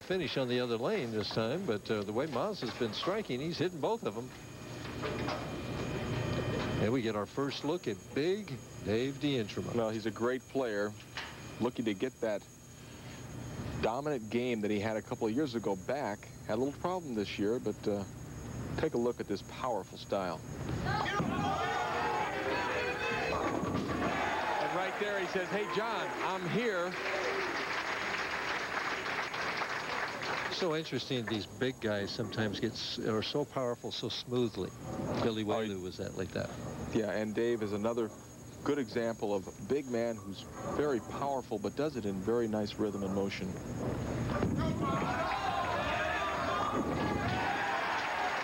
finish on the other lane this time, but the way Mazza's been striking, he's hitting both of them. And we get our first look at big Dave DeIntremont. Well, he's a great player, looking to get that dominant game that he had a couple of years ago back. Had a little problem this year, but take a look at this powerful style. And right there he says, hey, John, I'm here. So interesting, these big guys sometimes are so powerful so smoothly. Billy Whaley was that like that. Yeah, and Dave is another good example of a big man who's very powerful but does it in very nice rhythm and motion.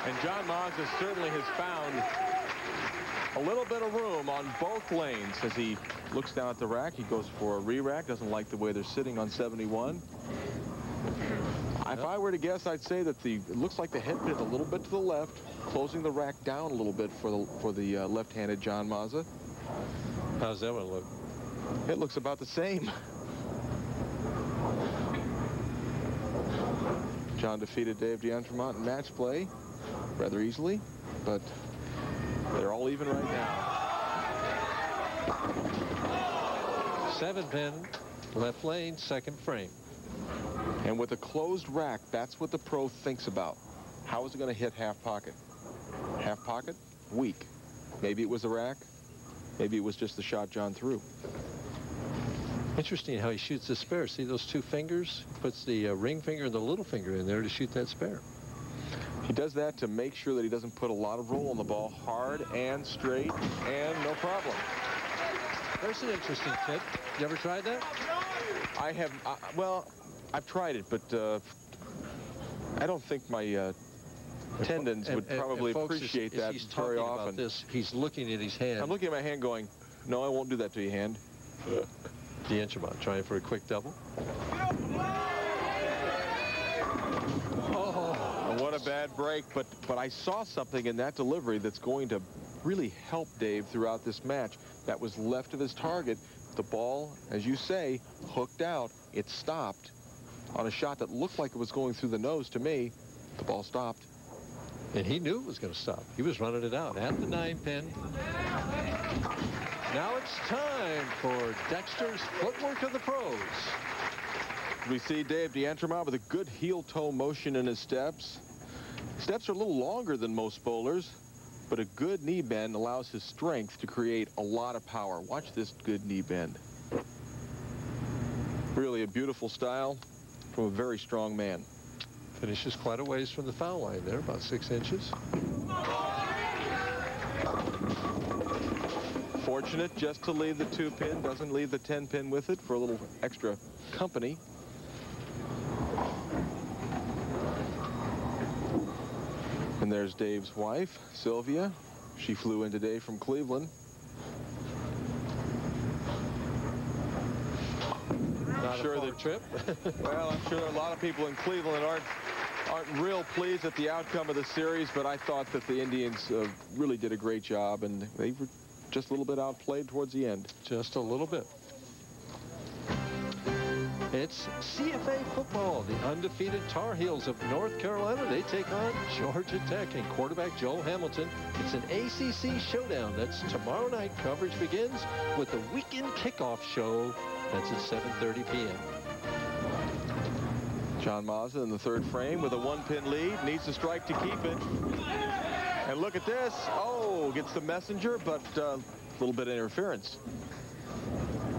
And John Mazza certainly has found a little bit of room on both lanes. As he looks down at the rack, he goes for a re-rack, doesn't like the way they're sitting on 71. If I were to guess, I'd say that it looks like the head pin a little bit to the left, closing the rack down a little bit for the left-handed John Mazza. How's that one look? It looks about the same. John defeated Dave DeIntremont in match play rather easily, but they're all even right now. 7-pin, left lane, second frame. And with a closed rack, that's what the pro thinks about. How is it going to hit half pocket? Half pocket? Weak. Maybe it was the rack. Maybe it was just the shot John threw. Interesting how he shoots the spare. See those two fingers? He puts the ring finger and the little finger in there to shoot that spare. He does that to make sure that he doesn't put a lot of roll on the ball. Hard and straight and no problem. There's an interesting tip. You ever tried that? I have. Well, I've tried it, but I don't think my tendons would probably appreciate that very often. About this, he's looking at his hand. I'm looking at my hand going, no, I won't do that to your hand. DeIntremont trying for a quick double. Oh, what a bad break, but I saw something in that delivery that's going to really help Dave throughout this match. That was left of his target. The ball, as you say, hooked out. It stopped on a shot that looked like it was going through the nose to me. The ball stopped. And he knew it was going to stop. He was running it out at the 9-pin. Now it's time for Dexter's Footwork of the Pros. We see Dave DeIntremont with a good heel-toe motion in his steps. Steps are a little longer than most bowlers, but a good knee bend allows his strength to create a lot of power. Watch this good knee bend. Really a beautiful style from a very strong man. Finishes quite a ways from the foul line there, about 6 inches. Fortunate just to leave the 2-pin, doesn't leave the 10-pin with it for a little extra company. And there's Dave's wife, Sylvia. She flew in today from Cleveland. Not a far trip. Well, I'm sure a lot of people in Cleveland aren't real pleased at the outcome of the series, but I thought that the Indians really did a great job, and they were just a little bit outplayed towards the end. Just a little bit. It's CFA football. The undefeated Tar Heels of North Carolina, they take on Georgia Tech and quarterback Joel Hamilton. It's an ACC showdown. That's tomorrow night. Coverage begins with the weekend kickoff show. That's at 7:30 p.m. John Mazza in the 3rd frame with a 1-pin lead. Needs to strike to keep it. And look at this. Oh, gets the messenger, but a little bit of interference.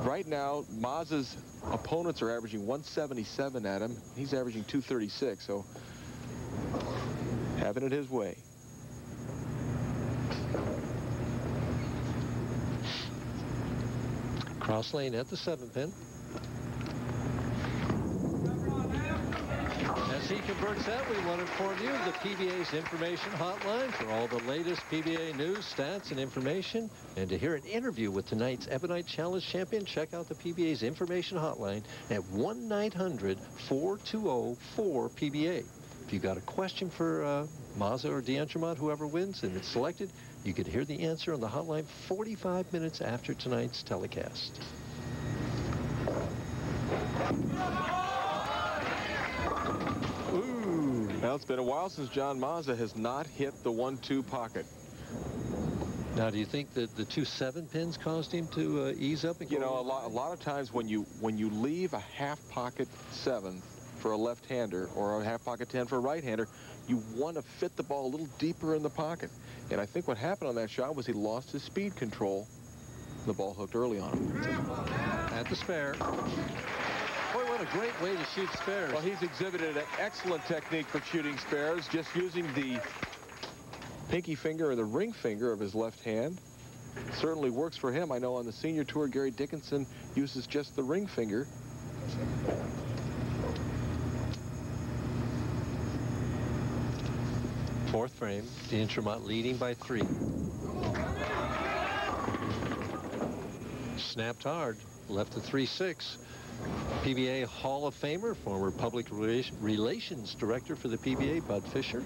Right now, Mazza's opponents are averaging 177 at him. He's averaging 236, so having it his way. Cross lane at the 7-pin. As he converts that, we want to inform you of the PBA's information hotline for all the latest PBA news, stats, and information. And to hear an interview with tonight's Ebonite Challenge champion, check out the PBA's information hotline at 1-900-420-4PBA. If you got a question for Mazza or DeIntremont, whoever wins and it's selected, you could hear the answer on the hotline 45 minutes after tonight's telecast. Well, it's been a while since John Mazza has not hit the 1-2 pocket. Now, do you think that the 2 7-pins caused him to ease up? And you know, a lot of times when you leave a half pocket 7 for a left-hander or a half pocket 10 for a right-hander, you want to fit the ball a little deeper in the pocket. And I think what happened on that shot was he lost his speed control. The ball hooked early on him. At the spare. Boy, what a great way to shoot spares. Well, he's exhibited an excellent technique for shooting spares, just using the pinky finger or the ring finger of his left hand. Certainly works for him. I know on the senior tour, Gary Dickinson uses just the ring finger. Fourth frame, D'Entremont leading by 3. Snapped hard, left the 3-6. PBA Hall of Famer, former public relations director for the PBA, Bud Fisher.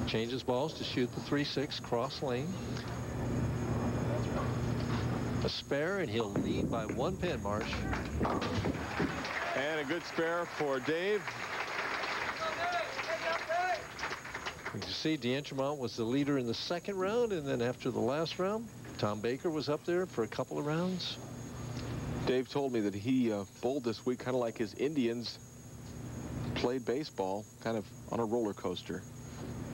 Changes balls to shoot the 3-6 cross lane. A spare, and he'll lead by 1 pin, Marsh. And a good spare for Dave. You can see D'Entremont was the leader in the second round, and then after the last round, Tom Baker was up there for a couple of rounds. Dave told me that he bowled this week kind of like his Indians played baseball, kind of on a roller coaster.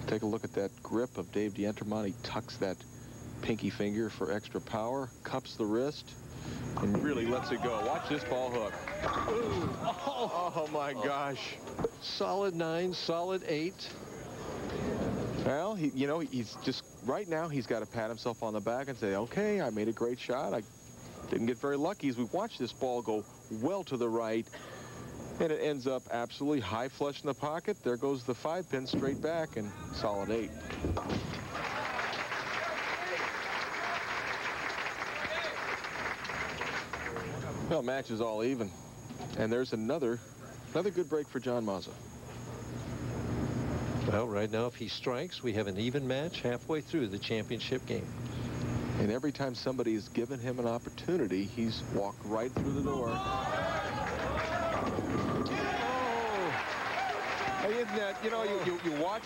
Take a look at that grip of Dave D'Entremont. He tucks that pinky finger for extra power, cups the wrist, and really lets it go. Watch this ball hook. Ooh. Oh my gosh. Solid 9, solid 8. Well, you know, he's just, right now, he's got to pat himself on the back and say, okay, I made a great shot. I didn't get very lucky as we watch this ball go well to the right, and it ends up absolutely high flush in the pocket. There goes the 5-pin straight back, and solid 8. Well, match is all even. And there's another good break for John Mazza. Well, right now, if he strikes, we have an even match halfway through the championship game. And every time somebody has given him an opportunity, he's walked right through the door. Hey, isn't that, you know, you watch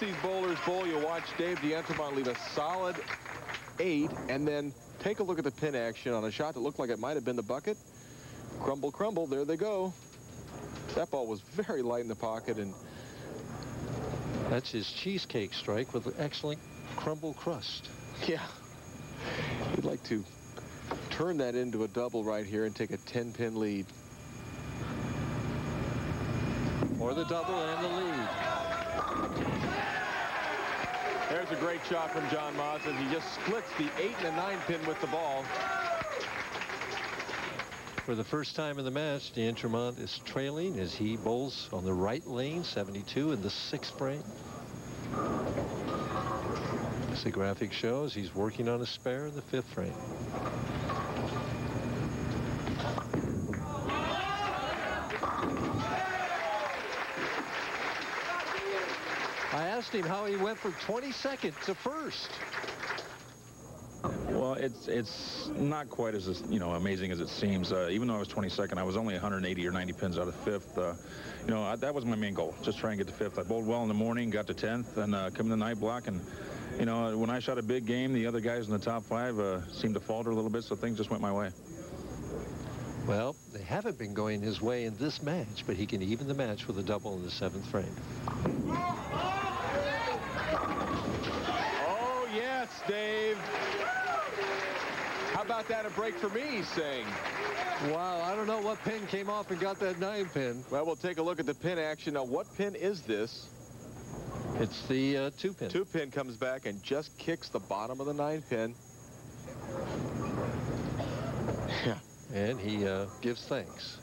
these bowlers bowl, you watch Dave D'Entremont leave a solid 8, and then take a look at the pin action on a shot that looked like it might have been the bucket. Crumble, crumble, there they go. That ball was very light in the pocket, and that's his cheesecake strike with an excellent crumble crust. Yeah. He'd like to turn that into a double right here and take a 10-pin lead. Or the double and the lead. There's a great shot from John Mazza. He just splits the 8 and the 9-pin with the ball. For the first time in the match, D'Entremont is trailing as he bowls on the right lane, 72 in the 6th frame. As the graphic shows, he's working on a spare in the 5th frame. I asked him how he went from 22nd to 1st. Well, it's not quite as amazing as it seems. Even though I was 22nd, I was only 180 or 90 pins out of 5th. That was my main goal, just try and get to 5th. I bowled well in the morning, got to 10th, and come in the night block. And when I shot a big game, the other guys in the top 5 seemed to falter a little bit, so things just went my way. Well, they haven't been going his way in this match, but he can even the match with a double in the 7th frame. Oh, yes, Dave. How about that, a break for me, he's saying. Wow, I don't know what pin came off and got that 9-pin. Well, we'll take a look at the pin action. Now, what pin is this? It's the 2-pin. 2-pin comes back and just kicks the bottom of the 9-pin. Yeah. And he gives thanks.